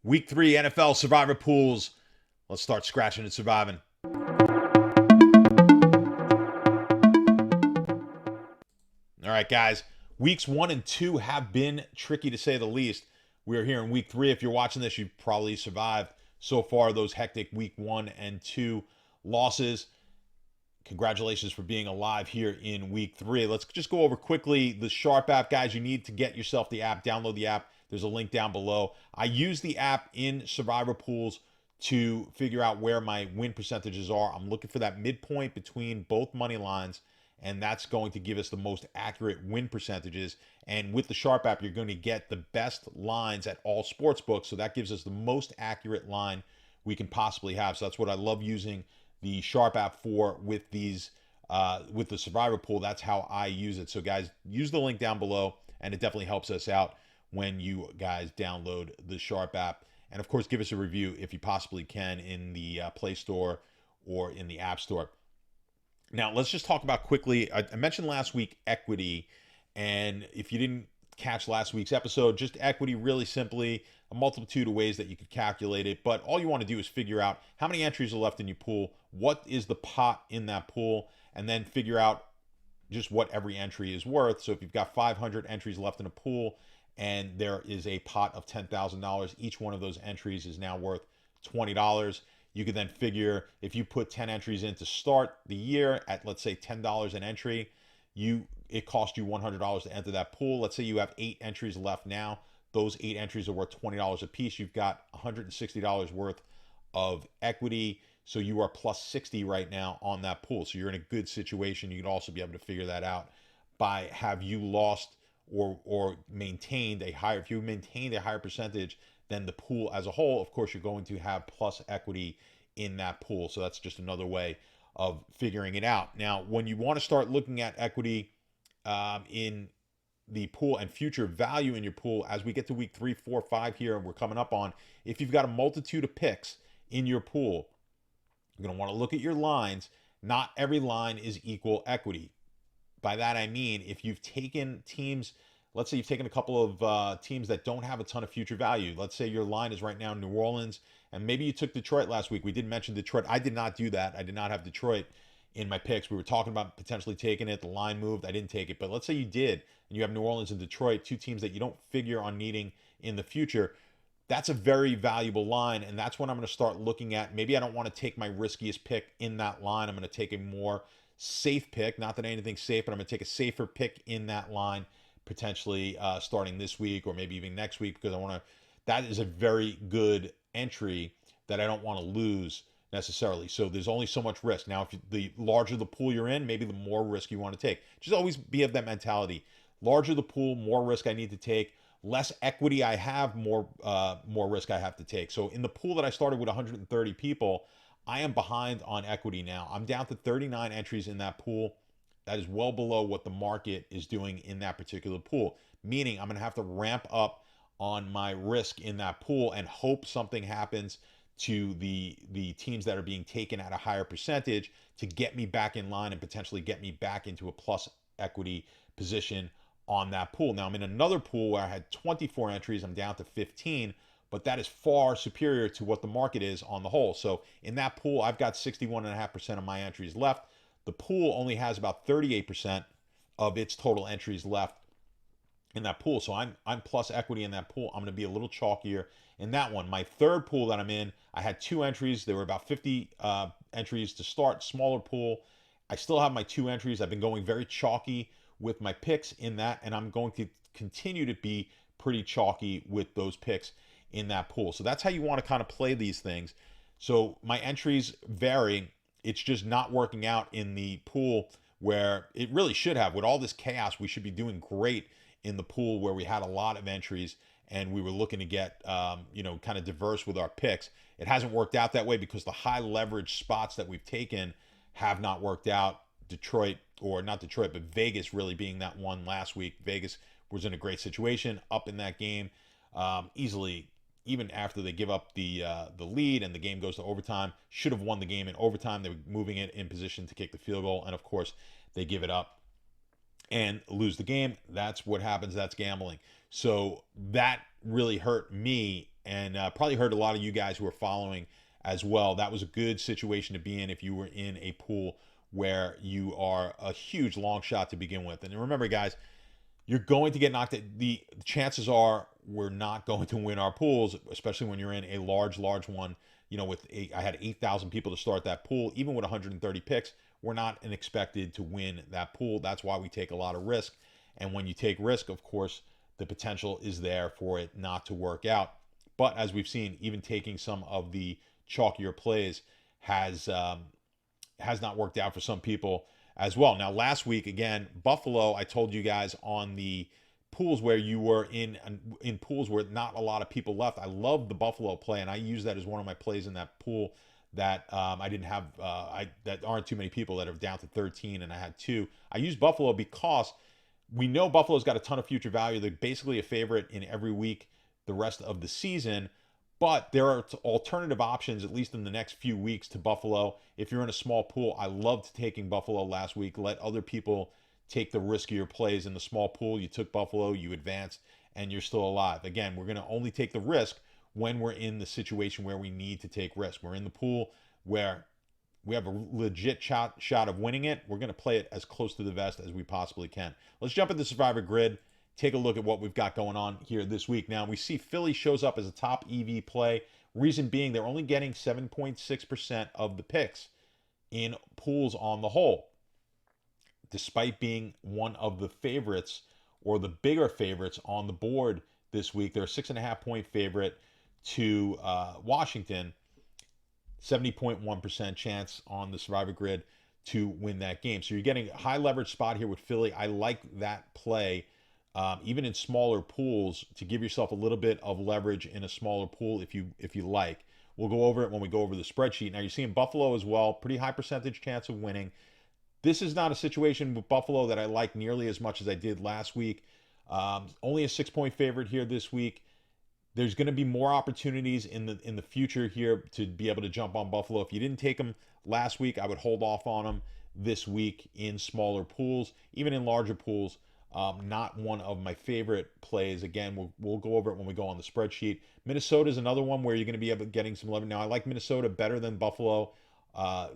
Week 3 NFL Survivor pools. Let's start scratching and surviving. All right, guys. Weeks 1 and 2 have been tricky to say the least. We are here in week 3. If you're watching this, you've probably survived so far those hectic week 1 and 2 losses. Congratulations for being alive here in week 3. Let's just go over quickly the Sharp app, guys. You need to get yourself the app. Download the app. There's a link down below. I use the app in Survivor pools to figure out where my win percentages are. I'm looking for that midpoint between both money lines, and that's going to give us the most accurate win percentages. And with the Sharp app, you're going to get the best lines at all sports books. So that gives us the most accurate line we can possibly have. So that's what I love using the Sharp app for with these with the Survivor pool. That's how I use it. So guys, use the link down below, and it definitely helps us out when you guys download the Sharp app. And of course, give us a review if you possibly can in the Play Store or in the App Store. Now, let's just talk about quickly. I mentioned last week equity, and if you didn't catch last week's episode, just equity, really simply, a multitude of ways that you could calculate it. But all you want to do is figure out how many entries are left in your pool, what is the pot in that pool, and then figure out just what every entry is worth. So if you've got 500 entries left in a pool and there is a pot of $10,000, each one of those entries is now worth $20. You could then figure if you put 10 entries in to start the year at, let's say, $10 an entry, it cost you $100 to enter that pool. Let's say you have 8 entries left now. Those 8 entries are worth $20 a piece. You've got $160 worth of equity. So you are plus 60 right now on that pool. So you're in a good situation. You can also be able to figure that out by have you lost or maintained a higher, if you maintained a higher percentage than the pool as a whole, of course, you're going to have plus equity in that pool. So that's just another way of figuring it out. Now, when you want to start looking at equity in the pool and future value in your pool, as we get to week 3, 4, 5 here, and we're coming up on, if you've got a multitude of picks in your pool, you're going to want to look at your lines. Not every line is equal equity. By that, I mean, if you've taken teams, let's say you've taken a couple of teams that don't have a ton of future value. Let's say your line is right now New Orleans, and maybe you took Detroit last week. We did mention Detroit. I did not do that. I did not have Detroit in my picks. We were talking about potentially taking it. The line moved. I didn't take it. But let's say you did, and you have New Orleans and Detroit, two teams that you don't figure on needing in the future. That's a very valuable line, and that's when I'm going to start looking at, maybe I don't want to take my riskiest pick in that line. I'm going to take a more safe pick. Not that anything's safe, but I'm going to take a safer pick in that line, potentially starting this week or maybe even next week, because I want to, that is a very good entry that I don't want to lose necessarily. So there's only so much risk. Now, if the larger the pool you're in, maybe the more risk you want to take. Just always be of that mentality. Larger the pool, more risk I need to take. Less equity I have, more risk I have to take. So in the pool that I started with 130 people, I am behind on equity now. I'm down to 39 entries in that pool. That is well below what the market is doing in that particular pool, meaning I'm going to have to ramp up on my risk in that pool and hope something happens to the teams that are being taken at a higher percentage to get me back in line and potentially get me back into a plus equity position on that pool. Now I'm in another pool where I had 24 entries. I'm down to 15, but that is far superior to what the market is on the whole. So in that pool, I've got 61.5% of my entries left. The pool only has about 38% of its total entries left in that pool. So I'm plus equity in that pool. I'm going to be a little chalkier in that one. My third pool that I'm in, I had 2 entries. There were about 50 entries to start, smaller pool. I still have my 2 entries. I've been going very chalky with my picks in that, and I'm going to continue to be pretty chalky with those picks in that pool. So that's how you want to kind of play these things. So my entries vary. It's just not working out in the pool where it really should have. With all this chaos, we should be doing great in the pool where we had a lot of entries and we were looking to get, kind of diverse with our picks. It hasn't worked out that way because the high leverage spots that we've taken have not worked out. Detroit, or not Detroit, but Vegas really being that one last week. Vegas was in a great situation, up in that game easily. Even after they give up the lead and the game goes to overtime, should have won the game in overtime. They were moving it in position to kick the field goal, and of course, they give it up and lose the game. That's what happens. That's gambling. So that really hurt me and probably heard a lot of you guys who are following as well. That was a good situation to be in if you were in a pool where you are a huge long shot to begin with. And remember, guys, you're going to get knocked out. The chances are we're not going to win our pools, especially when you're in a large one. I had 8,000 people to start that pool. Even with 130 picks, we're not expected to win that pool. That's why we take a lot of risk. And when you take risk, of course, the potential is there for it not to work out. But as we've seen, even taking some of the chalkier plays has not worked out for some people as well. Now, last week, again, Buffalo, I told you guys on the pools where you were in pools where not a lot of people left. I love the Buffalo play, and I use that as one of my plays in that pool that I didn't have. That aren't too many people that are down to 13, and I had 2. I use Buffalo because we know Buffalo's got a ton of future value. They're basically a favorite in every week the rest of the season. But there are alternative options, at least in the next few weeks, to Buffalo. If you're in a small pool, I loved taking Buffalo last week. Let other people take the riskier plays in the small pool. You took Buffalo, you advanced, and you're still alive. Again, we're going to only take the risk when we're in the situation where we need to take risk. We're in the pool where we have a legit shot of winning it. We're going to play it as close to the vest as we possibly can. Let's jump into Survivor Grid. Take a look at what we've got going on here this week. Now, we see Philly shows up as a top EV play. Reason being, they're only getting 7.6% of the picks in pools on the whole, despite being one of the favorites or the bigger favorites on the board this week. They're a 6.5-point favorite to Washington, 70.1% chance on the Survivor Grid to win that game. So you're getting a high leverage spot here with Philly. I like that play. Even in smaller pools, to give yourself a little bit of leverage in a smaller pool if you like. We'll go over it when we go over the spreadsheet. Now you're seeing Buffalo as well, pretty high percentage chance of winning. This is not a situation with Buffalo that I like nearly as much as I did last week. Only a 6-point favorite here this week. There's going to be more opportunities in the future here to be able to jump on Buffalo. If you didn't take them last week, I would hold off on them this week in smaller pools, even in larger pools. Not one of my favorite plays. Again, we'll go over it when we go on the spreadsheet. Minnesota is another one where you're going to be able getting some leverage. Now, I like Minnesota better than Buffalo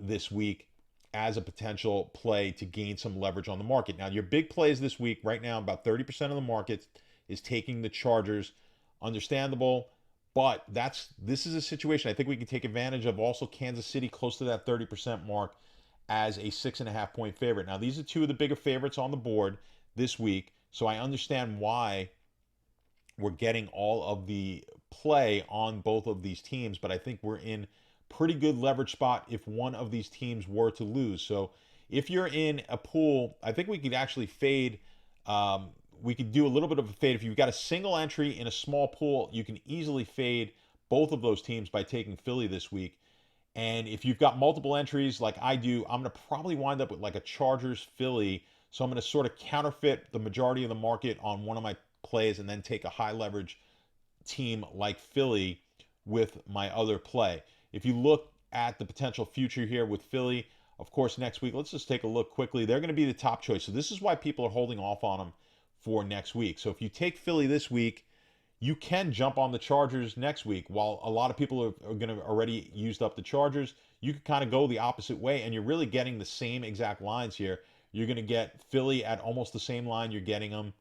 this week as a potential play to gain some leverage on the market. Now, your big plays this week, right now, about 30% of the market is taking the Chargers. Understandable, but this is a situation I think we can take advantage of. Also, Kansas City close to that 30% mark as a 6.5-point favorite. Now, these are 2 of the bigger favorites on the board this week, so I understand why we're getting all of the play on both of these teams, but I think we're in pretty good leverage spot if one of these teams were to lose. So if you're in a pool, I think we could actually fade. We could do a little bit of a fade. If you've got a single entry in a small pool, you can easily fade both of those teams by taking Philly this week. And if you've got multiple entries like I do, I'm going to probably wind up with like a Chargers Philly. So I'm going to sort of counterfeit the majority of the market on one of my plays and then take a high leverage team like Philly with my other play. If you look at the potential future here with Philly, of course, next week, let's just take a look quickly. They're going to be the top choice. So this is why people are holding off on them for next week. So if you take Philly this week, you can jump on the Chargers next week. While a lot of people are going to already used up the Chargers, you can kind of go the opposite way, and you're really getting the same exact lines here. You're going to get Philly at almost the same line you're getting them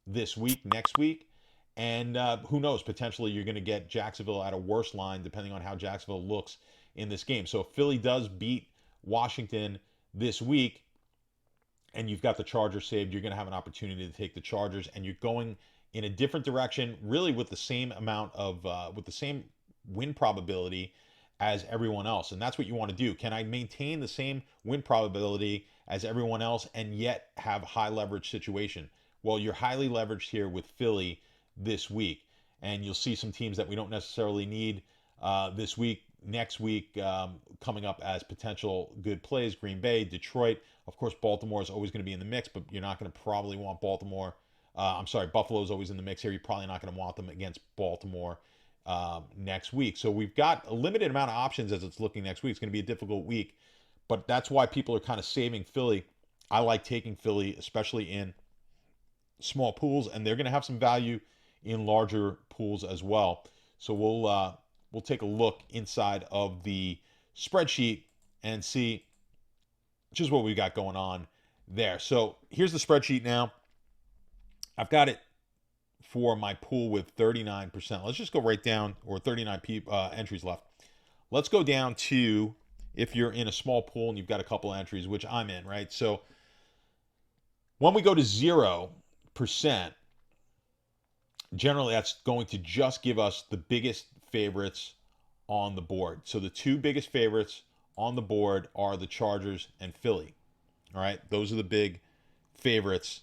this week, next week. And who knows, potentially you're going to get Jacksonville at a worse line depending on how Jacksonville looks in this game. So if Philly does beat Washington this week and you've got the Chargers saved, you're going to have an opportunity to take the Chargers, and you're going in a different direction, really with the same amount of, with the same win probability as everyone else. And that's what you want to do. Can I maintain the same win probability as everyone else and yet have high leverage situation? Well, you're highly leveraged here with Philly this week, and you'll see some teams that we don't necessarily need this week, next week, coming up as potential good plays. Green Bay, Detroit, of course, Baltimore is always going to be in the mix, but you're not going to probably want Baltimore. Buffalo is always in the mix here. You're probably not going to want them against Baltimore next week. So we've got a limited amount of options as it's looking next week. It's going to be a difficult week, but that's why people are kind of saving Philly. I like taking Philly, especially in small pools, and they're going to have some value in larger pools as well. So we'll take a look inside of the spreadsheet and see just what we got going on there. So here's the spreadsheet now. I've got it for my pool with 39%. Let's just go right down, or 39 entries left. Let's go down to, if you're in a small pool and you've got a couple entries, which I'm in, right? So when we go to 0%, generally that's going to just give us the biggest favorites on the board. So the two biggest favorites on the board are the Chargers and Philly. All right, those are the big favorites.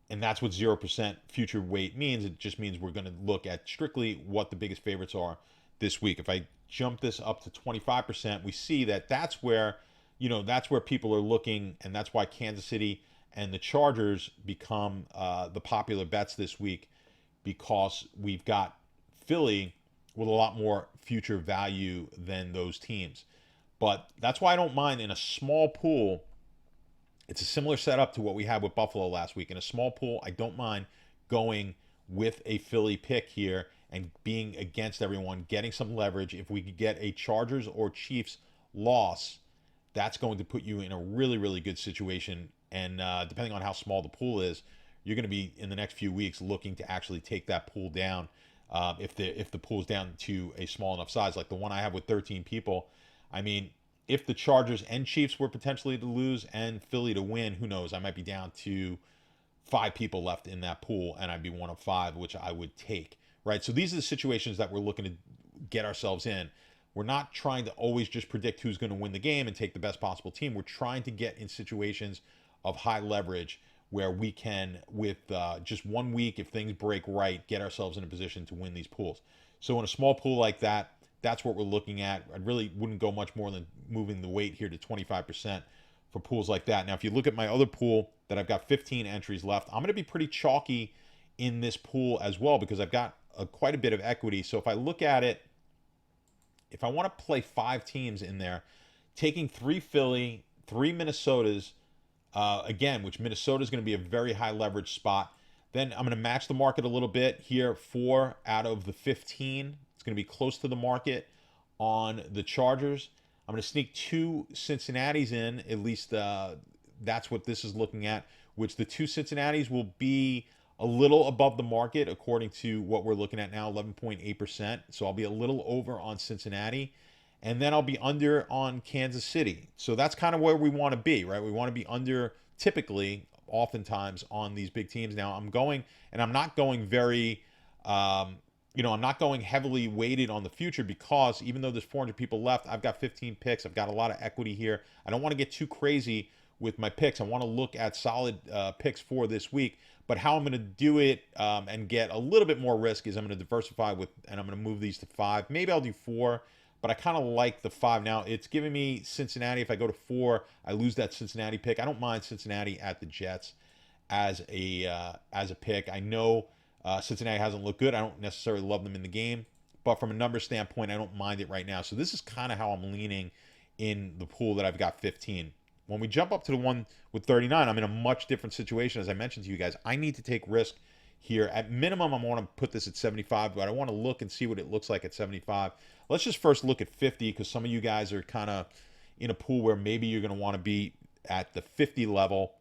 And that's what 0% future weight means. It just means we're going to look at strictly what the biggest favorites are this week. If I jump this up to 25%, we see that that's where people are looking, and that's why Kansas City and the Chargers become the popular bets this week, because we've got Philly with a lot more future value than those teams. But that's why I don't mind in a small pool. It's a similar setup to what we had with Buffalo last week. In a small pool, I don't mind going with a Philly pick here and being against everyone, getting some leverage. If we could get a Chargers or Chiefs loss, that's going to put you in a really, really good situation. And depending on how small the pool is, you're going to be, in the next few weeks, looking to actually take that pool down. If the pool's down to a small enough size, like the one I have with 13 people, I mean, if the Chargers and Chiefs were potentially to lose and Philly to win, who knows? I might be down to 5 people left in that pool, and I'd be one of 5, which I would take, right? So these are the situations that we're looking to get ourselves in. We're not trying to always just predict who's going to win the game and take the best possible team. We're trying to get in situations of high leverage where we can, with just 1 week, if things break right, get ourselves in a position to win these pools. So in a small pool like that, that's what we're looking at. I really wouldn't go much more than moving the weight here to 25% for pools like that. Now, if you look at my other pool that I've got 15 entries left, I'm going to be pretty chalky in this pool as well, because I've got quite a bit of equity. So if I look at it, if I want to play 5 teams in there, taking 3 Philly, 3 Minnesotas, again, which Minnesota is going to be a very high leverage spot. Then I'm going to match the market a little bit here. 4 out of the 15. It's going to be close to the market on the Chargers. I'm going to sneak 2 Cincinnati's in. At least that's what this is looking at, which the 2 Cincinnati's will be a little above the market according to what we're looking at now, 11.8%. So I'll be a little over on Cincinnati. And then I'll be under on Kansas City. So that's kind of where we want to be, right? We want to be under, typically, oftentimes, on these big teams. Now I'm going, and I'm not going very... I'm not going heavily weighted on the future, because even though there's 400 people left, I've got 15 picks. I've got a lot of equity here. I don't want to get too crazy with my picks. I want to look at solid picks for this week. But how I'm going to do it and get a little bit more risk is I'm going to diversify and I'm going to move these to 5. Maybe I'll do 4, but I kind of like the 5 now. It's giving me Cincinnati. If I go to 4, I lose that Cincinnati pick. I don't mind Cincinnati at the Jets as a pick. I know Cincinnati hasn't looked good. I don't necessarily love them in the game, but from a number standpoint, I don't mind it right now. So this is kind of how I'm leaning in the pool that I've got 15. When we jump up to the one with 39, I'm in a much different situation. As I mentioned to you guys, I need to take risk here. At minimum, I want to put this at 75, but I want to look and see what it looks like at 75. Let's just first look at 50, because some of you guys are kind of in a pool where maybe you're going to want to be at the 50 level.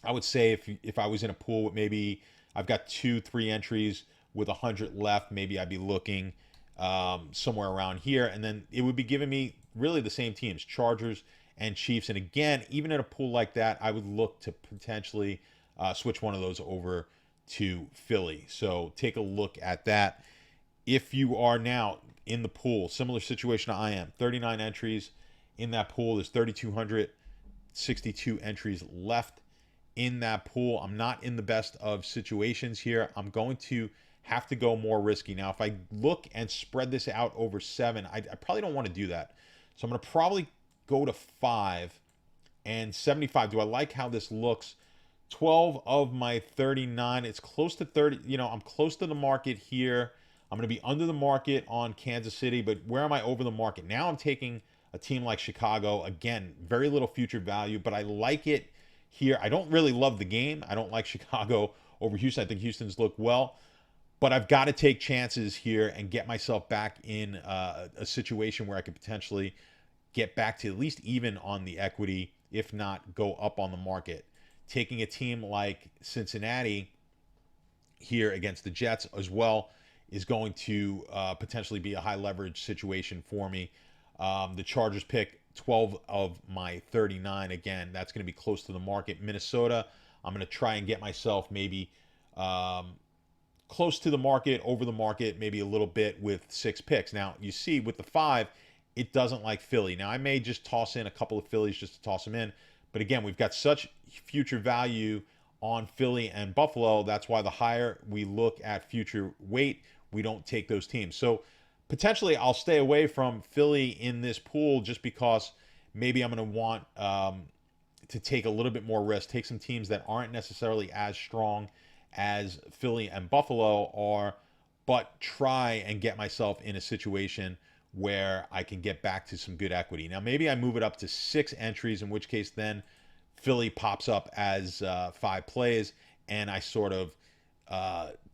I would say if I was in a pool with maybe I've got 2-3 entries with 100 left, maybe I'd be looking somewhere around here. And then it would be giving me really the same teams, Chargers and Chiefs. And again, even in a pool like that, I would look to potentially switch one of those over to Philly. So take a look at that. If you are now in the pool, similar situation I am, 39 entries in that pool. There's 3,262 entries left in that pool. I'm not in the best of situations here. I'm going to have to go more risky. Now, if I look and spread this out over 7, I probably don't want to do that. So I'm going to probably go to 5 and 75. Do I like how this looks? 12 of my 39. It's close to 30. I'm close to the market here. I'm going to be under the market on Kansas City, but where am I over the market? Now I'm taking a team like Chicago. Again, very little future value, but I like it here. I don't really love the game. I don't like Chicago over Houston. I think Houston's looked well. But I've got to take chances here and get myself back in a situation where I could potentially get back to at least even on the equity, if not go up on the market. Taking a team like Cincinnati here against the Jets as well is going to potentially be a high leverage situation for me. The Chargers pick 12 of my 39. Again, that's going to be close to the market. Minnesota, I'm going to try and get myself maybe close to the market, over the market, maybe a little bit with 6 picks. Now, you see with the 5, it doesn't like Philly. Now, I may just toss in a couple of Phillies just to toss them in. But again, we've got such future value on Philly and Buffalo. That's why the higher we look at future weight, we don't take those teams. So potentially I'll stay away from Philly in this pool just because maybe I'm going to want to take a little bit more risk, take some teams that aren't necessarily as strong as Philly and Buffalo are, but try and get myself in a situation where I can get back to some good equity. Now, maybe I move it up to 6 entries, in which case then Philly pops up as 5 plays, and I sort of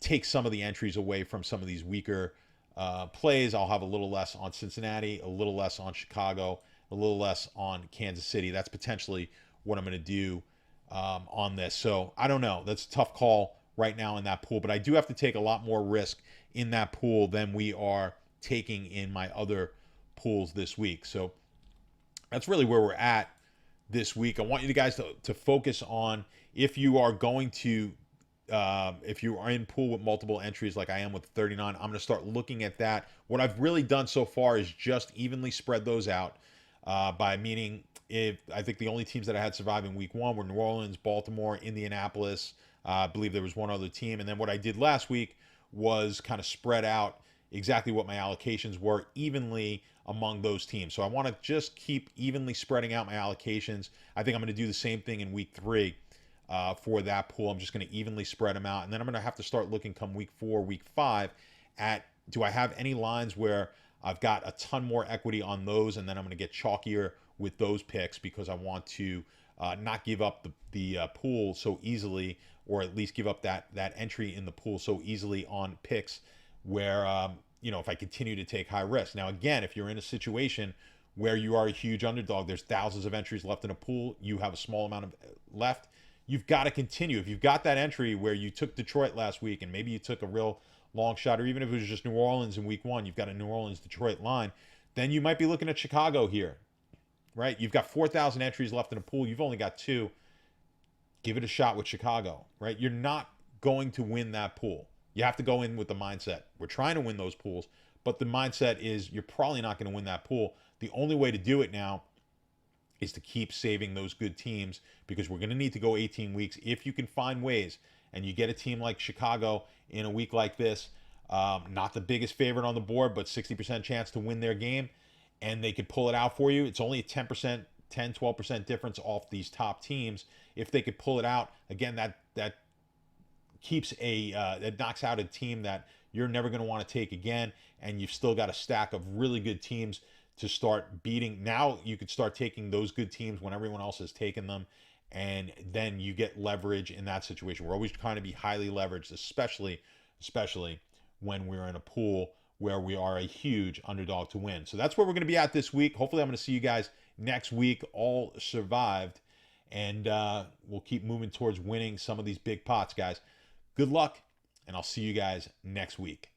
take some of the entries away from some of these weaker plays. I'll have a little less on Cincinnati, a little less on Chicago, a little less on Kansas City. That's potentially what I'm going to do on this. So I don't know. That's a tough call right now in that pool, but I do have to take a lot more risk in that pool than we are taking in my other pools this week. So that's really where we're at this week. I want you guys to focus on, if you are going to if you are in pool with multiple entries like I am with 39, I'm going to start looking at that. What I've really done so far is just evenly spread those out by meaning, if I think the only teams that I had survive in week 1 were New Orleans, Baltimore, Indianapolis. I believe there was one other team. And then what I did last week was kind of spread out exactly what my allocations were evenly among those teams. So I want to just keep evenly spreading out my allocations. I think I'm going to do the same thing in week 3 for that pool. I'm just going to evenly spread them out. And then I'm going to have to start looking come week 4, week 5 at, do I have any lines where I've got a ton more equity on those, and then I'm going to get chalkier with those picks because I want to not give up the pool so easily, or at least give up that entry in the pool so easily on picks where, if I continue to take high risk. Now, again, if you're in a situation where you are a huge underdog, there's thousands of entries left in a pool, you have a small amount of left, you've got to continue. If you've got that entry where you took Detroit last week and maybe you took a real long shot, or even if it was just New Orleans in week 1, you've got a New Orleans-Detroit line, then you might be looking at Chicago here, right? You've got 4,000 entries left in a pool. You've only got 2. Give it a shot with Chicago, right? You're not going to win that pool. You have to go in with the mindset, we're trying to win those pools, but the mindset is you're probably not going to win that pool. The only way to do it now is to keep saving those good teams, because we're going to need to go 18 weeks. If you can find ways and you get a team like Chicago in a week like this, not the biggest favorite on the board, but 60% chance to win their game, and they could pull it out for you. It's only a 10%, 12% difference off these top teams. If they could pull it out, again, that keeps that knocks out a team that you're never going to want to take again, and you've still got a stack of really good teams to start beating. Now you could start taking those good teams when everyone else has taken them, and then you get leverage in that situation. We're always trying to be highly leveraged, especially when we're in a pool where we are a huge underdog to win. So that's where we're going to be at this week. Hopefully I'm going to see you guys next week, all survived, and we'll keep moving towards winning some of these big pots, guys. Good luck, and I'll see you guys next week.